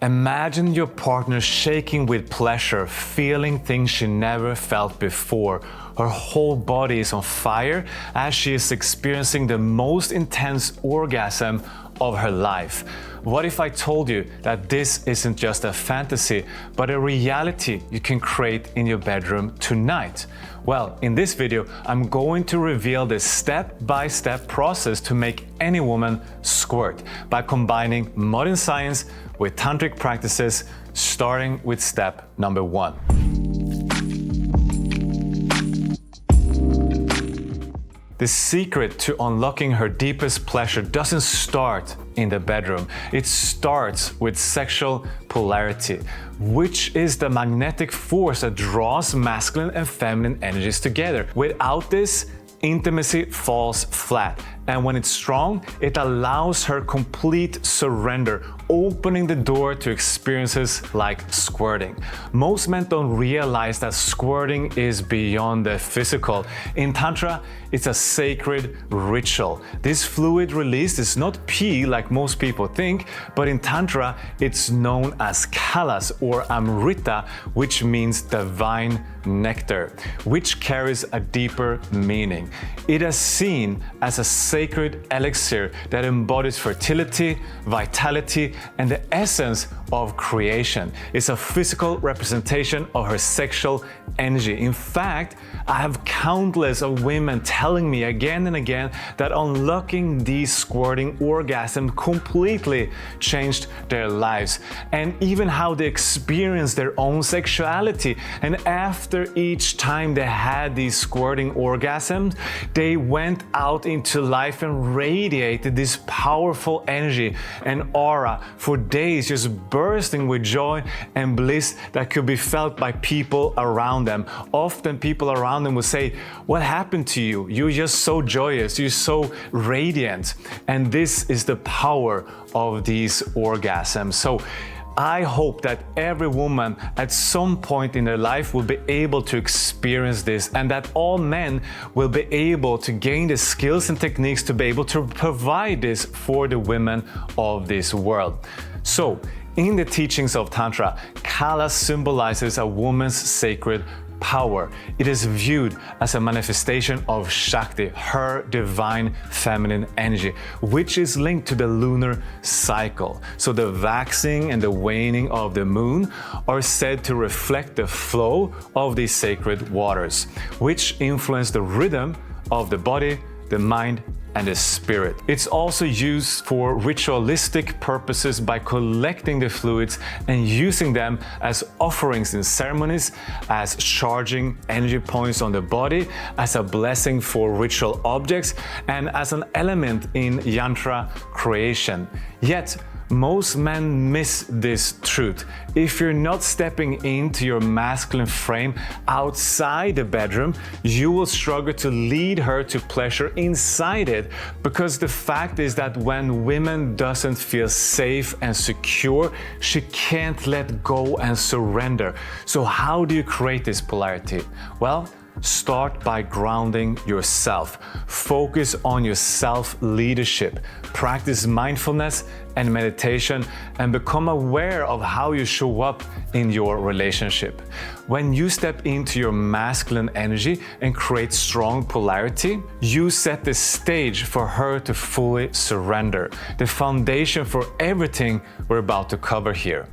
Imagine your partner shaking with pleasure, feeling things she never felt before. Her whole body is on fire as she is experiencing the most intense orgasm of her life. What if I told you that this isn't just a fantasy, but a reality you can create in your bedroom tonight? Well, in this video, I'm going to reveal the step-by-step process to make any woman squirt by combining modern science with tantric practices, starting with step number 1. The secret to unlocking her deepest pleasure doesn't start in the bedroom. It starts with sexual polarity, which is the magnetic force that draws masculine and feminine energies together. Without this, intimacy falls flat. And when it's strong, it allows her complete surrender, opening the door to experiences like squirting. Most men don't realize that squirting is beyond the physical. In Tantra, it's a sacred ritual. This fluid release is not pee like most people think, but in Tantra, it's known as 𝗂𝗁𝗃 or 𝗰𝗵𝘵, which means divine nectar, which carries a deeper meaning. It is seen as a sacred elixir that embodies fertility, vitality, and the essence of creation. It's a physical representation of her sexual energy. In fact, I have countless of women telling me again and again that unlocking these squirting orgasms completely changed their lives, and even how they experience their own sexuality. And after each time they had these squirting orgasms, they went out into life and radiated this powerful energy and aura for days, just bursting with joy and bliss that could be felt by people around them. Often people around them would say, "What happened to you? You're just so joyous, you're so radiant." And this is the power of these orgasms. So I hope that every woman at some point in their life will be able to experience this, and that all men will be able to gain the skills and techniques to be able to provide this for the women of this world. So, in the teachings of Tantra, 𝗂𝗁𝗃 symbolizes a woman's sacred power. It is viewed as a manifestation of Shakti, her divine feminine energy, which is linked to the lunar cycle. So the waxing and the waning of the moon are said to reflect the flow of these sacred waters, which influence the rhythm of the body, the mind, and the spirit. It's also used for ritualistic purposes by collecting the fluids and using them as offerings in ceremonies, as charging energy points on the body, as a blessing for ritual objects, and as an element in yantra creation. Yet, most men miss this truth. If you're not stepping into your masculine frame outside the bedroom, you will struggle to lead her to pleasure inside it, because the fact is that when women doesn't feel safe and secure, she can't let go and surrender. So how do you create this polarity? Well, start by grounding yourself. Focus on your self-leadership. Practice mindfulness and meditation, and become aware of how you show up in your relationship. When you step into your masculine energy and create strong polarity, you set the stage for her to fully surrender, the foundation for everything we're about to cover here.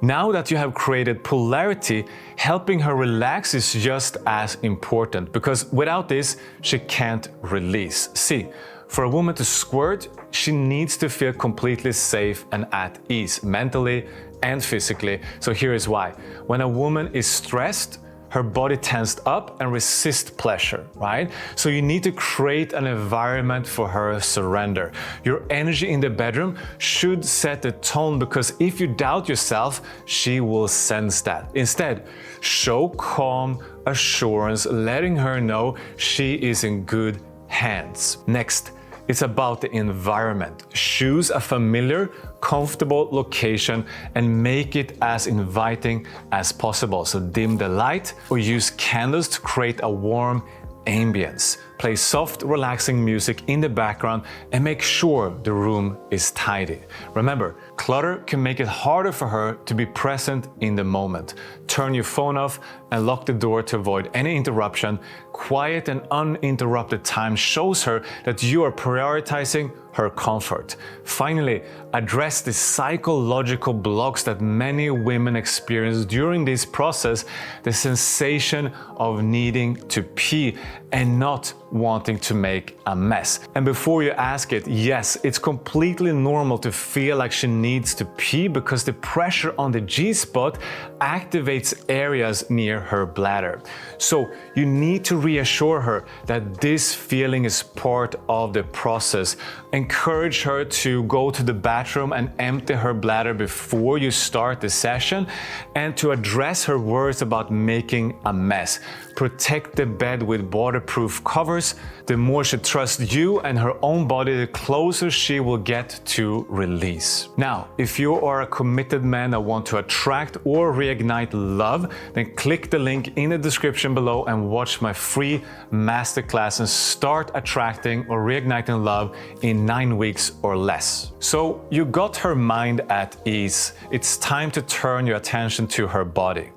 Now that you have created polarity, helping her relax is just as important, because without this, she can't release. See, for a woman to squirt, she needs to feel completely safe and at ease, mentally and physically. So here is why. When a woman is stressed, her body tensed up and resists pleasure, right? So you need to create an environment for her surrender. Your energy in the bedroom should set the tone, because if you doubt yourself, she will sense that. Instead, show calm assurance, letting her know she is in good hands. Next, it's about the environment. Choose a familiar, comfortable location and make it as inviting as possible. So dim the light or use candles to create a warm ambience. play soft, relaxing music in the background, and make sure the room is tidy. Remember, clutter can make it harder for her to be present in the moment. Turn your phone off and lock the door to avoid any interruption. Quiet and uninterrupted time shows her that you are prioritizing her comfort. Finally, address the psychological blocks that many women experience during this process, the sensation of needing to pee and not wanting to make a mess. And before you ask it, yes, it's completely normal to feel like she needs to pee because the pressure on the G-spot activates areas near her bladder. So you need to reassure her that this feeling is part of the process. Encourage her to go to the bathroom and empty her bladder before you start the session, and to address her worries about making a mess. Protect the bed with waterproof covers. The more she trusts you and her own body, the closer she will get to release. Now, if you are a committed man that want to attract or reignite love, then click the link in the description below and watch my free masterclass and start attracting or reigniting love in 9 weeks or less. So you got her mind at ease. It's time to turn your attention to her body.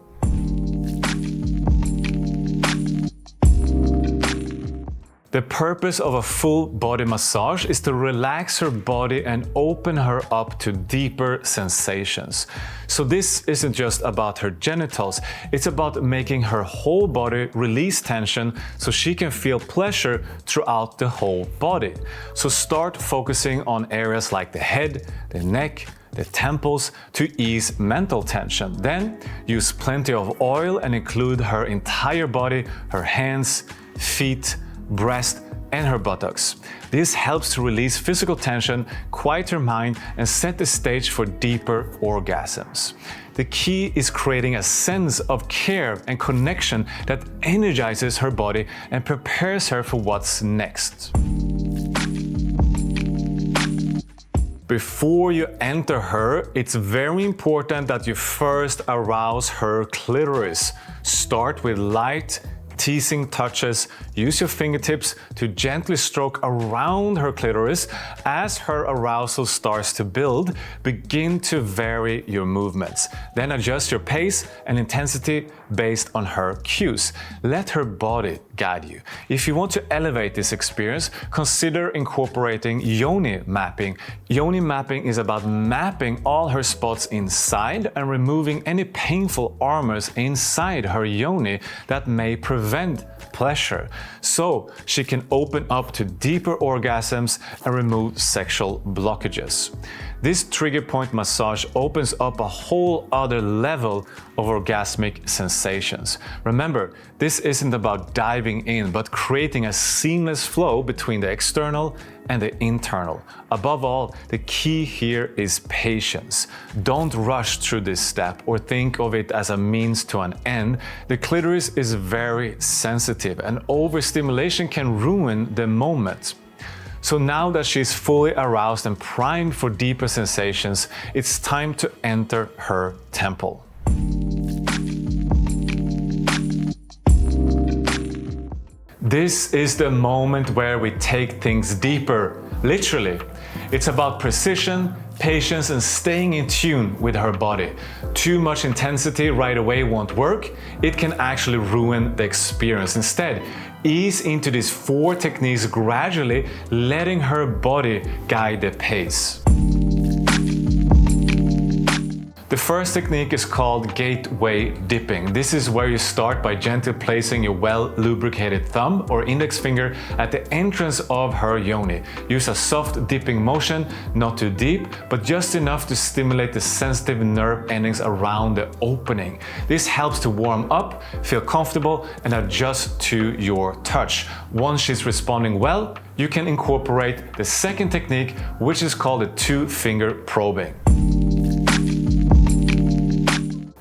The purpose of a full body massage is to relax her body and open her up to deeper sensations. So this isn't just about her genitals, it's about making her whole body release tension so she can feel pleasure throughout the whole body. So start focusing on areas like the head, the neck, the temples to ease mental tension. Then use plenty of oil and include her entire body, her hands, feet, breast, and her buttocks. This helps to release physical tension, quiet her mind, and set the stage for deeper orgasms. The key is creating a sense of care and connection that energizes her body and prepares her for what's next. Before you enter her, it's very important that you first arouse her clitoris. Start with light, teasing touches. Use your fingertips to gently stroke around her clitoris. As her arousal starts to build, begin to vary your movements. Then adjust your pace and intensity based on her cues. Let her body guide you. If you want to elevate this experience, consider incorporating Yoni mapping. Yoni mapping is about mapping all her spots inside and removing any painful armors inside her yoni that may prevent pleasure, so she can open up to deeper orgasms and remove sexual blockages. This trigger point massage opens up a whole other level of orgasmic sensations. Remember, this isn't about diving in, but creating a seamless flow between the external and the internal. Above all, the key here is patience. Don't rush through this step or think of it as a means to an end. The clitoris is very sensitive and overstimulation can ruin the moment. So now that she's fully aroused and primed for deeper sensations, it's time to enter her temple. This is the moment where we take things deeper, literally. It's about precision, patience, and staying in tune with her body. Too much intensity right away won't work. It can actually ruin the experience. Instead, ease into these 4 techniques gradually, letting her body guide the pace. The first technique is called gateway dipping. This is where you start by gently placing your well-lubricated thumb or index finger at the entrance of her yoni. Use a soft dipping motion, not too deep, but just enough to stimulate the sensitive nerve endings around the opening. This helps to warm up, feel comfortable, and adjust to your touch. Once she's responding well, you can incorporate the second technique, which is called the 2-finger probing.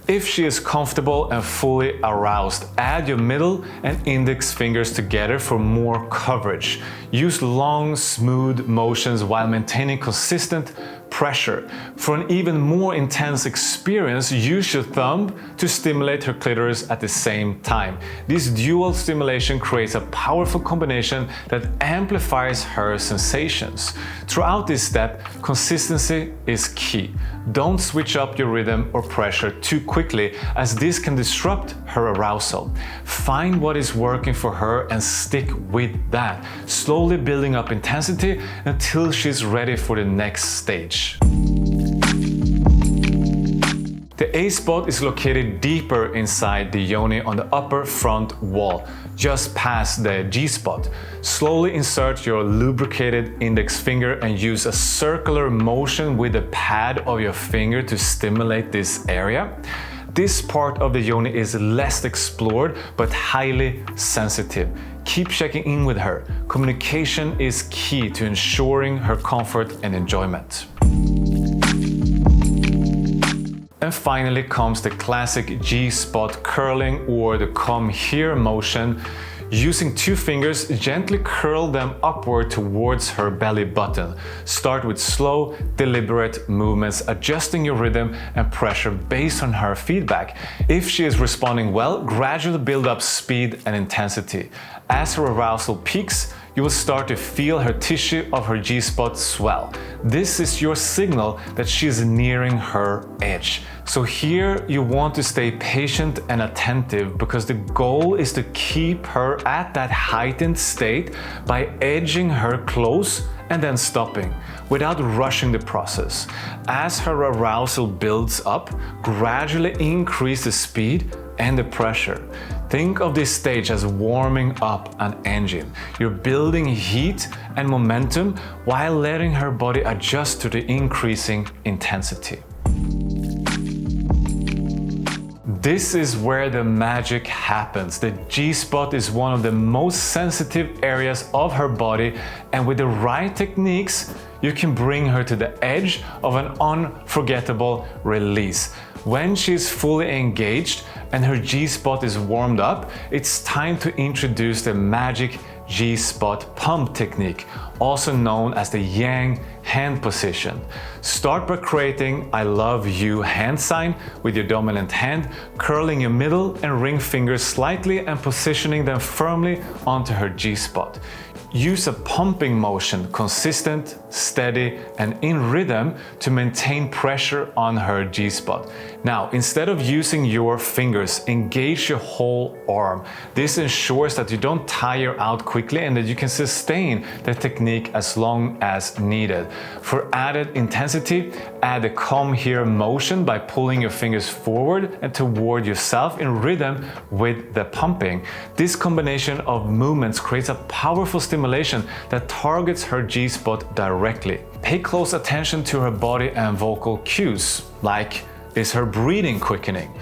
If she is comfortable and fully aroused, add your middle and index fingers together for more coverage. Use long, smooth motions while maintaining consistent pressure. For an even more intense experience, use your thumb to stimulate her clitoris at the same time. This dual stimulation creates a powerful combination that amplifies her sensations. Throughout this step, consistency is key. Don't switch up your rhythm or pressure too quickly, as this can disrupt her arousal. Find what is working for her and stick with that, slowly building up intensity until she's ready for the next stage. The A spot is located deeper inside the yoni on the upper front wall, just past the G spot. Slowly insert your lubricated index finger and use a circular motion with the pad of your finger to stimulate this area. This part of the yoni is less explored but highly sensitive. Keep checking in with her. Communication is key to ensuring her comfort and enjoyment. And finally comes the classic G-spot curling, or the come here motion. Using two fingers, gently curl them upward towards her belly button. Start with slow, deliberate movements, adjusting your rhythm and pressure based on her feedback. If she is responding well, gradually build up speed and intensity. As her arousal peaks, you will start to feel her tissue of her G-spot swell. This is your signal that she is nearing her edge. So here you want to stay patient and attentive, because the goal is to keep her at that heightened state by edging her close and then stopping, without rushing the process. As her arousal builds up, gradually increase the speed and the pressure. Think of this stage as warming up an engine. You're building heat and momentum while letting her body adjust to the increasing intensity. This is where the magic happens. The G-spot is one of the most sensitive areas of her body, and with the right techniques, you can bring her to the edge of an unforgettable release. When she's fully engaged and her G-spot is warmed up, it's time to introduce the magic G-spot pump technique, also known as the Yang hand position. Start by creating I love you hand sign with your dominant hand, curling your middle and ring fingers slightly and positioning them firmly onto her G-spot. Use a pumping motion, consistent, steady, and in rhythm to maintain pressure on her G-spot. Now, instead of using your fingers, engage your whole arm. This ensures that you don't tire out quickly and that you can sustain the technique as long as needed. For added intensity, add the come here motion by pulling your fingers forward and toward yourself in rhythm with the pumping. This combination of movements creates a powerful stimulation that targets her G-spot directly. Pay close attention to her body and vocal cues, like, is her breathing quickening?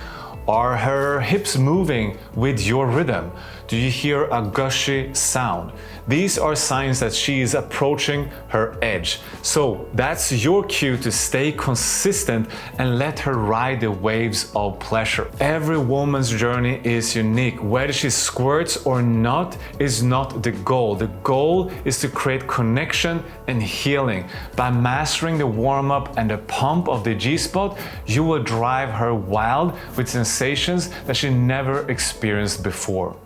Are her hips moving with your rhythm? Do you hear a gushy sound? These are signs that she is approaching her edge. So that's your cue to stay consistent and let her ride the waves of pleasure. Every woman's journey is unique. Whether she squirts or not is not the goal. The goal is to create connection and healing. By mastering the warm-up and the pump of the G-spot, you will drive her wild with sensations that she never experienced before.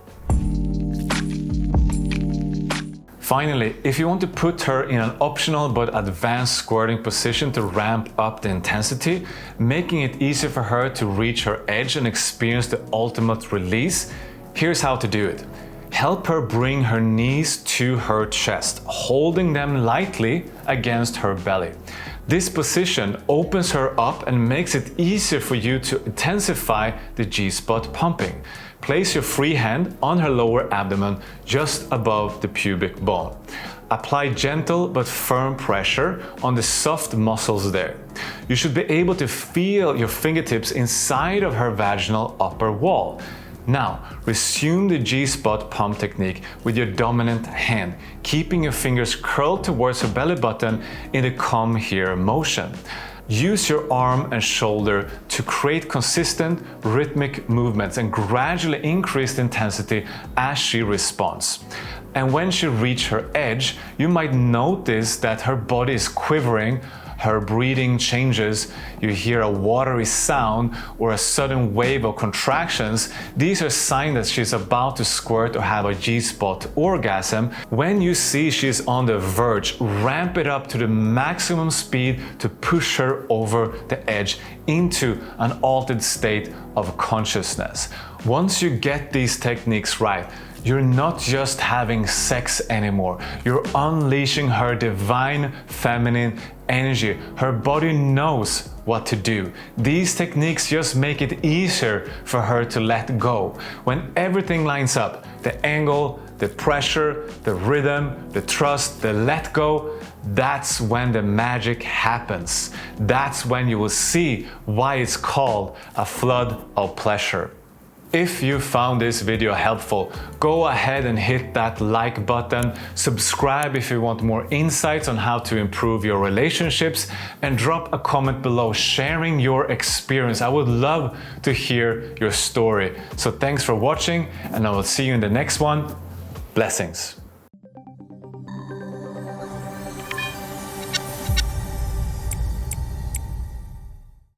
Finally, if you want to put her in an optional but advanced squirting position to ramp up the intensity, making it easier for her to reach her edge and experience the ultimate release, here's how to do it. Help her bring her knees to her chest, holding them lightly against her belly. This position opens her up and makes it easier for you to intensify the G-spot pumping. Place your free hand on her lower abdomen just above the pubic bone. Apply gentle but firm pressure on the soft muscles there. You should be able to feel your fingertips inside of her vaginal upper wall. Now, resume the G-spot pump technique with your dominant hand, keeping your fingers curled towards her belly button in the come here motion. Use your arm and shoulder to create consistent, rhythmic movements and gradually increase the intensity as she responds. And when she reaches her edge, you might notice that her body is quivering, her breathing changes, you hear a watery sound or a sudden wave of contractions, these are signs that she's about to squirt or have a G-spot orgasm. When you see she's on the verge, ramp it up to the maximum speed to push her over the edge into an altered state of consciousness. Once you get these techniques right, you're not just having sex anymore. You're unleashing her divine feminine energy. Her body knows what to do. These techniques just make it easier for her to let go. When everything lines up, the angle, the pressure, the rhythm, the trust, the let go, that's when the magic happens. That's when you will see why it's called a flood of pleasure. If you found this video helpful, go ahead and hit that like button, subscribe if you want more insights on how to improve your relationships, and drop a comment below sharing your experience. I would love to hear your story. So thanks for watching, and I will see you in the next one. Blessings.